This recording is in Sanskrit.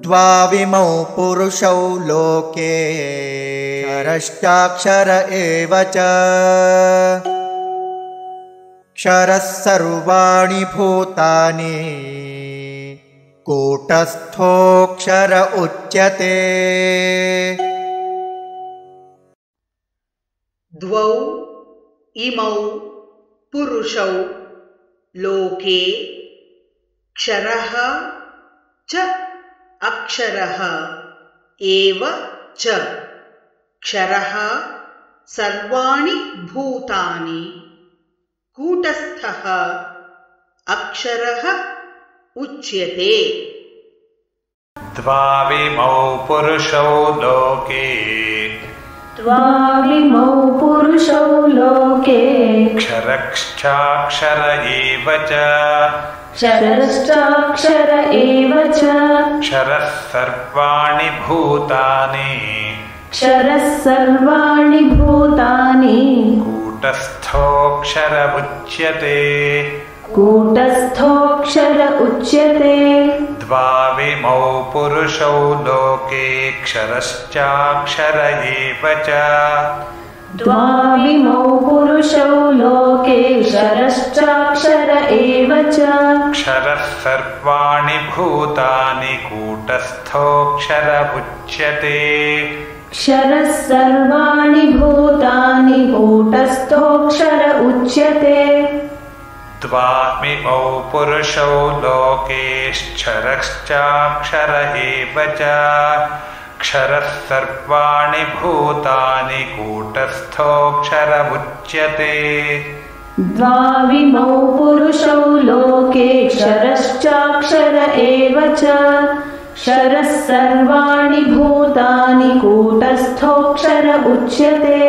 द्वाविमौ पुरुषौ लोके क्षरश्चाक्षर एव च क्षरः सर्वाणि भूतानि कूटस्थोऽक्षर उच्यते। द्वौ इमौ पुरुषौ लोके क्षरः च अक्षरः एव च क्षरः सर्वाणि भूतानि कूटस्थः अक्षरः उच्यते। द्वाविमौ पुरुषौ लोके क्षरश्चाक्षर एव च क्षरः सर्वाणि भूतानि कूटस्थोऽक्षर उच्यते। द्वाविमौ पुरुषौ लोके क्षरश्चाक्षर एव च क्षरः सर्वाणि भूतानि कूटस्थोऽक्षर उच्यते। द्वाविमौ पुरुषौ लोके क्षरश्चाक्षर एव च क्षरः सर्वाणि भूतानि कूटस्थोऽक्षर उच्यते। द्वाविमौ पुरुषौ लोके क्षरश्चाक्षर एव च क्षरः सर्वाणि भूतानि कूटस्थोऽक्षर उच्यते।